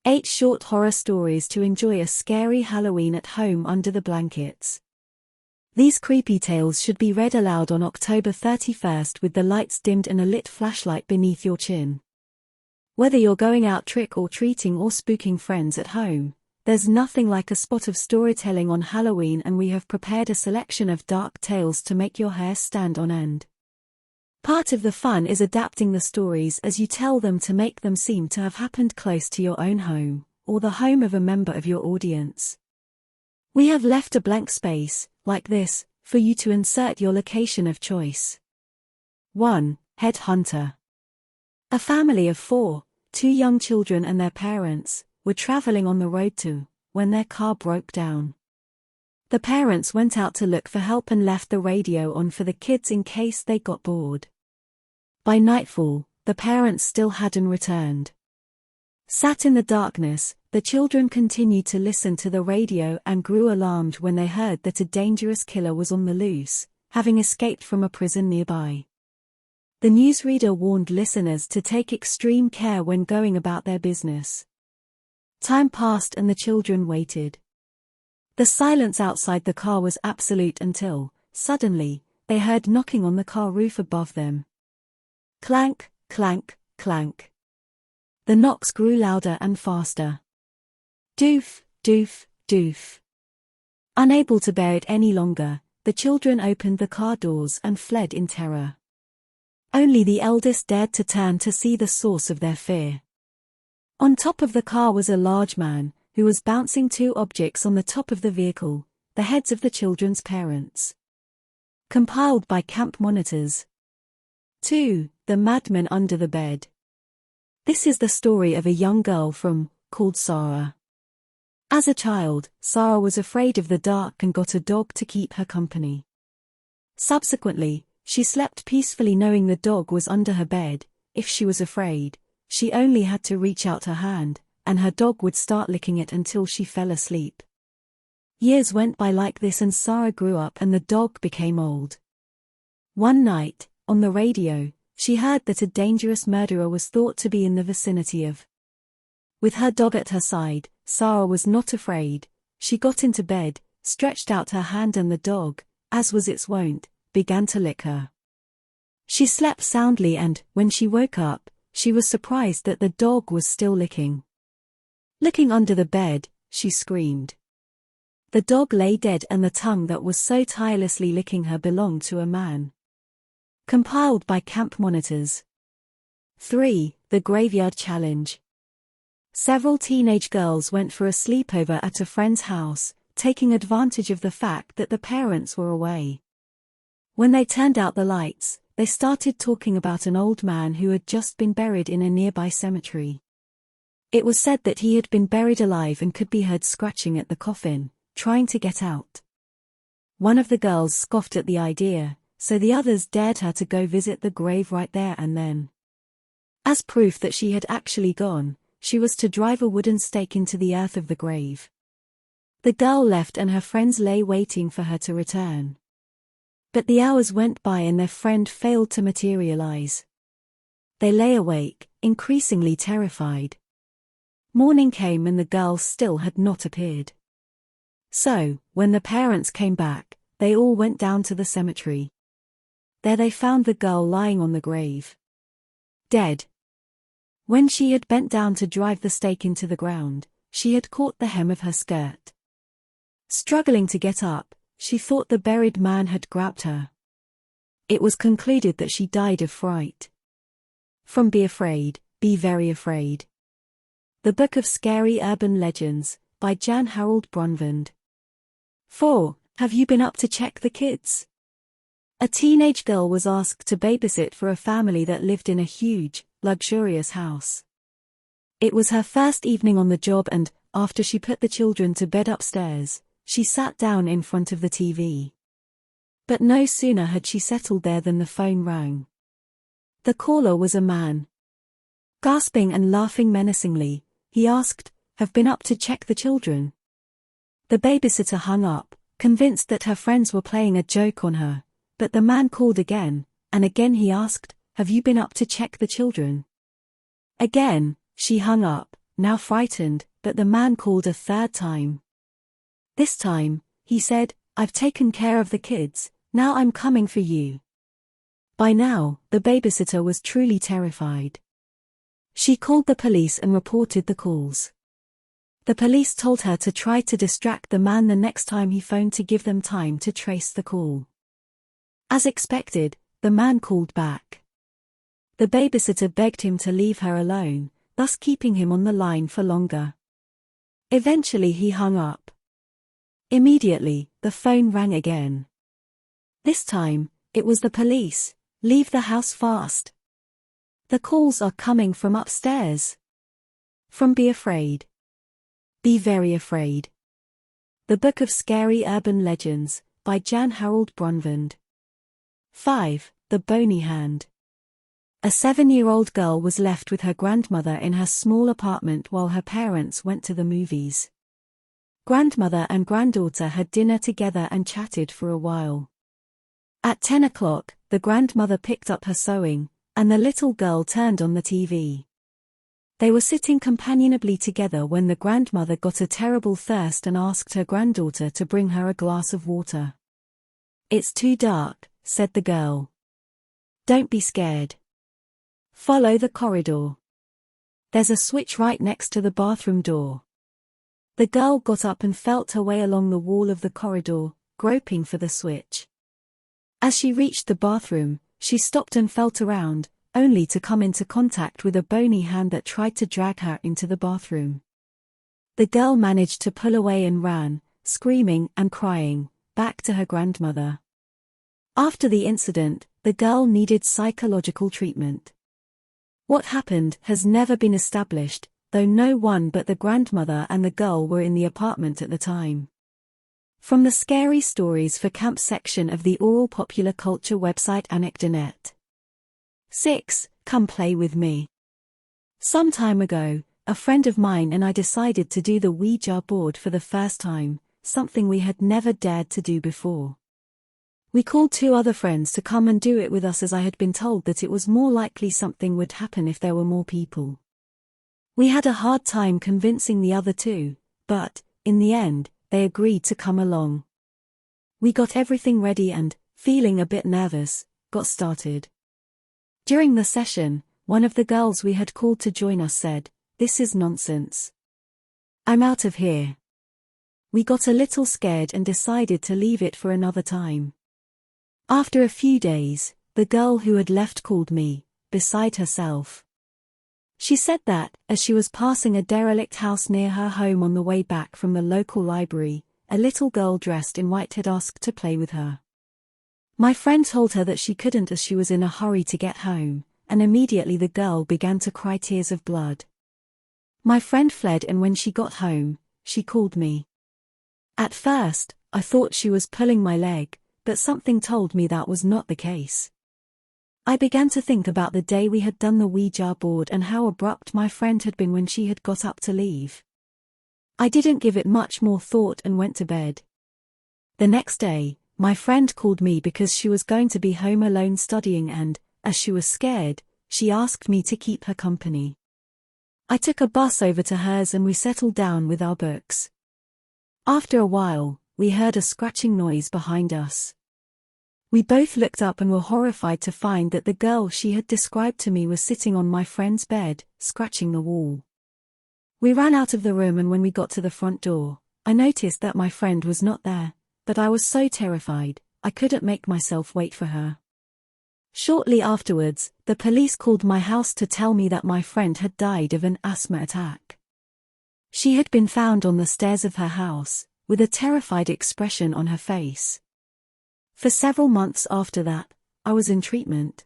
8 short horror stories to enjoy a scary Halloween at home under the blankets. These creepy tales should be read aloud on October 31st with the lights dimmed and a lit flashlight beneath your chin. Whether you're going out trick-or-treating or spooking friends at home, there's nothing like a spot of storytelling on Halloween, and we have prepared a selection of dark tales to make your hair stand on end. Part of the fun is adapting the stories as you tell them to make them seem to have happened close to your own home, or the home of a member of your audience. We have left a blank space, like this, for you to insert your location of choice. 1. Headhunter. A family of 4, 2 young children and their parents, were traveling on the road when their car broke down. The parents went out to look for help and left the radio on for the kids in case they got bored. By nightfall, the parents still hadn't returned. Sat in the darkness, the children continued to listen to the radio and grew alarmed when they heard that a dangerous killer was on the loose, having escaped from a prison nearby. The newsreader warned listeners to take extreme care when going about their business. Time passed and the children waited. The silence outside the car was absolute until, suddenly, they heard knocking on the car roof above them. Clank, clank, clank. The knocks grew louder and faster. Doof, doof, doof. Unable to bear it any longer, the children opened the car doors and fled in terror. Only the eldest dared to turn to see the source of their fear. On top of the car was a large man, who was bouncing 2 objects on the top of the vehicle, the heads of the children's parents. Compiled by Camp Monitors. 2. The Madman Under the Bed. This is the story of a young girl called Sarah. As a child, Sarah was afraid of the dark and got a dog to keep her company. Subsequently, she slept peacefully knowing the dog was under her bed. If she was afraid, she only had to reach out her hand, and her dog would start licking it until she fell asleep. Years went by like this and Sarah grew up and the dog became old. One night, on the radio, she heard that a dangerous murderer was thought to be in the vicinity of. With her dog at her side, Sarah was not afraid. She got into bed, stretched out her hand, and the dog, as was its wont, began to lick her. She slept soundly and, when she woke up, she was surprised that the dog was still licking. Looking under the bed, she screamed. The dog lay dead and the tongue that was so tirelessly licking her belonged to a man. Compiled by Camp Monitors. 3. The Graveyard Challenge. Several teenage girls went for a sleepover at a friend's house, taking advantage of the fact that the parents were away. When they turned out the lights, they started talking about an old man who had just been buried in a nearby cemetery. It was said that he had been buried alive and could be heard scratching at the coffin, trying to get out. One of the girls scoffed at the idea, so the others dared her to go visit the grave right there and then. As proof that she had actually gone, she was to drive a wooden stake into the earth of the grave. The girl left and her friends lay waiting for her to return. But the hours went by and their friend failed to materialize. They lay awake, increasingly terrified. Morning came and the girl still had not appeared. So, when the parents came back, they all went down to the cemetery. There they found the girl lying on the grave. Dead. When she had bent down to drive the stake into the ground, she had caught the hem of her skirt. Struggling to get up, she thought the buried man had grabbed her. It was concluded that she died of fright. From Be Afraid, Be Very Afraid. The Book of Scary Urban Legends, by Jan Harold Brunvand. 4. Have you been up to check the kids? A teenage girl was asked to babysit for a family that lived in a huge, luxurious house. It was her first evening on the job and, after she put the children to bed upstairs, she sat down in front of the TV. But no sooner had she settled there than the phone rang. The caller was a man. Gasping and laughing menacingly, he asked, "Have been up to check the children?" The babysitter hung up, convinced that her friends were playing a joke on her, but the man called again, and again he asked, "Have you been up to check the children?" Again, she hung up, now frightened, but the man called a third time. This time, he said, "I've taken care of the kids, now I'm coming for you." By now, the babysitter was truly terrified. She called the police and reported the calls. The police told her to try to distract the man the next time he phoned to give them time to trace the call. As expected, the man called back. The babysitter begged him to leave her alone, thus keeping him on the line for longer. Eventually he hung up. Immediately, the phone rang again. This time, it was the police. "Leave the house fast. The calls are coming from upstairs." From Be Afraid. Be very afraid. The Book of Scary Urban Legends, by Jan Harold Brunvand. 5. The Bony Hand. A 7-year-old girl was left with her grandmother in her small apartment while her parents went to the movies. Grandmother and granddaughter had dinner together and chatted for a while. At 10 o'clock, the grandmother picked up her sewing, and the little girl turned on the TV. They were sitting companionably together when the grandmother got a terrible thirst and asked her granddaughter to bring her a glass of water. "It's too dark," said the girl. "Don't be scared. Follow the corridor. There's a switch right next to the bathroom door." The girl got up and felt her way along the wall of the corridor, groping for the switch. As she reached the bathroom, she stopped and felt around, only to come into contact with a bony hand that tried to drag her into the bathroom. The girl managed to pull away and ran, screaming and crying, back to her grandmother. After the incident, the girl needed psychological treatment. What happened has never been established, though no one but the grandmother and the girl were in the apartment at the time. From the Scary Stories for Camp section of the oral popular culture website Anecdonet. 6. Come play with me. Some time ago, a friend of mine and I decided to do the Ouija board for the first time, something we had never dared to do before. We called 2 other friends to come and do it with us, as I had been told that it was more likely something would happen if there were more people. We had a hard time convincing the other 2, but, in the end, they agreed to come along. We got everything ready and, feeling a bit nervous, got started. During the session, one of the girls we had called to join us said, "This is nonsense. I'm out of here." We got a little scared and decided to leave it for another time. After a few days, the girl who had left called me, beside herself. She said that, as she was passing a derelict house near her home on the way back from the local library, a little girl dressed in white had asked to play with her. My friend told her that she couldn't as she was in a hurry to get home, and immediately the girl began to cry tears of blood. My friend fled, and when she got home, she called me. At first, I thought she was pulling my leg, but something told me that was not the case. I began to think about the day we had done the Ouija board and how abrupt my friend had been when she had got up to leave. I didn't give it much more thought and went to bed. The next day, my friend called me because she was going to be home alone studying and, as she was scared, she asked me to keep her company. I took a bus over to hers and we settled down with our books. After a while, we heard a scratching noise behind us. We both looked up and were horrified to find that the girl she had described to me was sitting on my friend's bed, scratching the wall. We ran out of the room, and when we got to the front door, I noticed that my friend was not there, but I was so terrified, I couldn't make myself wait for her. Shortly afterwards, the police called my house to tell me that my friend had died of an asthma attack. She had been found on the stairs of her house, with a terrified expression on her face. For several months after that, I was in treatment.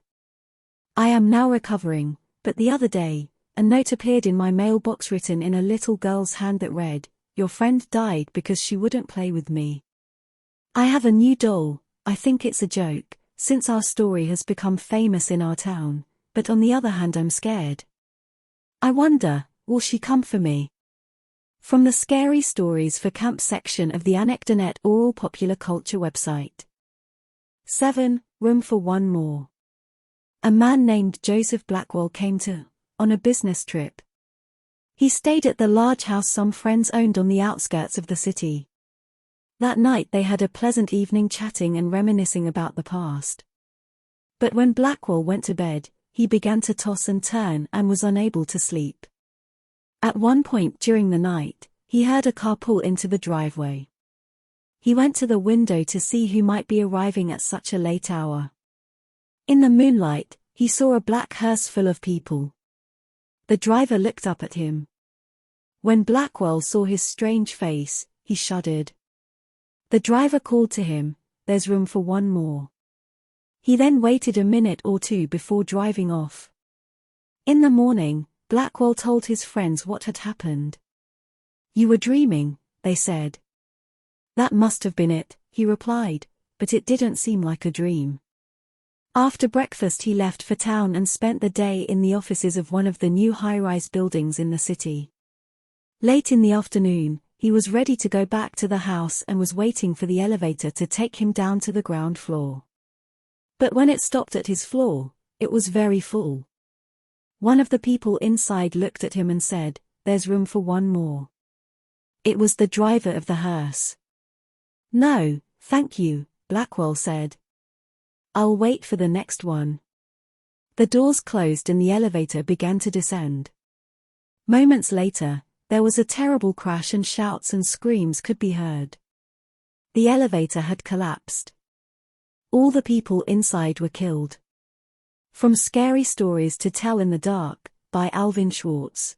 I am now recovering, but the other day, a note appeared in my mailbox written in a little girl's hand that read, "Your friend died because she wouldn't play with me. I have a new doll. I think it's a joke, since our story has become famous in our town, but on the other hand I'm scared. I wonder, will she come for me?" From the Scary Stories for Camp section of the Anecdonet oral popular culture website. 7. Room for one more. A man named Joseph Blackwell came on a business trip. He stayed at the large house some friends owned on the outskirts of the city. That night they had a pleasant evening chatting and reminiscing about the past. But when Blackwell went to bed, he began to toss and turn and was unable to sleep. At one point during the night, he heard a car pull into the driveway. He went to the window to see who might be arriving at such a late hour. In the moonlight, he saw a black hearse full of people. The driver looked up at him. When Blackwell saw his strange face, he shuddered. The driver called to him, "There's room for one more." He then waited a minute or two before driving off. In the morning, Blackwell told his friends what had happened. "You were dreaming," they said. "That must have been it," he replied, "but it didn't seem like a dream." After breakfast he left for town and spent the day in the offices of one of the new high-rise buildings in the city. Late in the afternoon, he was ready to go back to the house and was waiting for the elevator to take him down to the ground floor. But when it stopped at his floor, it was very full. One of the people inside looked at him and said, "There's room for one more." It was the driver of the hearse. "No, thank you," Blackwell said. "I'll wait for the next one." The doors closed and the elevator began to descend. Moments later, there was a terrible crash and shouts and screams could be heard. The elevator had collapsed. All the people inside were killed. From Scary Stories to Tell in the Dark, by Alvin Schwartz.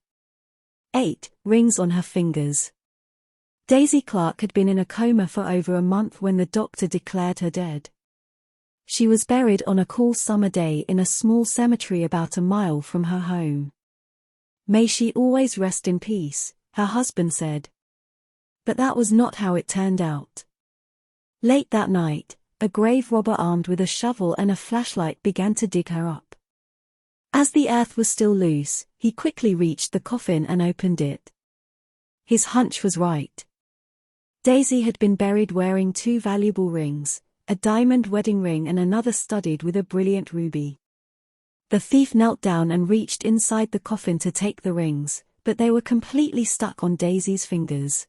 8. Rings on her fingers. Daisy Clark had been in a coma for over a month when the doctor declared her dead. She was buried on a cool summer day in a small cemetery about a mile from her home. "May she always rest in peace," her husband said. But that was not how it turned out. Late that night, a grave robber armed with a shovel and a flashlight began to dig her up. As the earth was still loose, he quickly reached the coffin and opened it. His hunch was right. Daisy had been buried wearing two valuable rings, a diamond wedding ring and another studded with a brilliant ruby. The thief knelt down and reached inside the coffin to take the rings, but they were completely stuck on Daisy's fingers.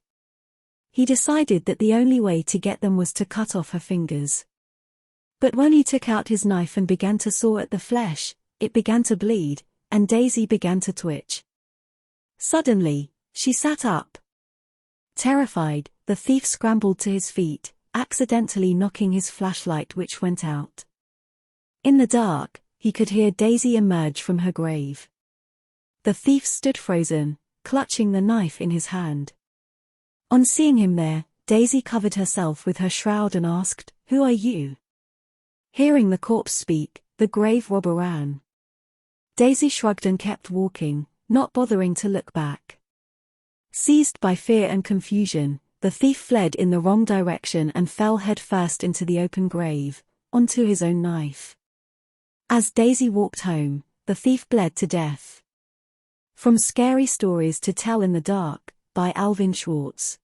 He decided that the only way to get them was to cut off her fingers. But when he took out his knife and began to saw at the flesh, it began to bleed, and Daisy began to twitch. Suddenly, she sat up. Terrified, the thief scrambled to his feet, accidentally knocking his flashlight which went out. In the dark, he could hear Daisy emerge from her grave. The thief stood frozen, clutching the knife in his hand. On seeing him there, Daisy covered herself with her shroud and asked, "Who are you?" Hearing the corpse speak, the grave robber ran. Daisy shrugged and kept walking, not bothering to look back. Seized by fear and confusion, the thief fled in the wrong direction and fell headfirst into the open grave, onto his own knife. As Daisy walked home, the thief bled to death. From Scary Stories to Tell in the Dark, by Alvin Schwartz.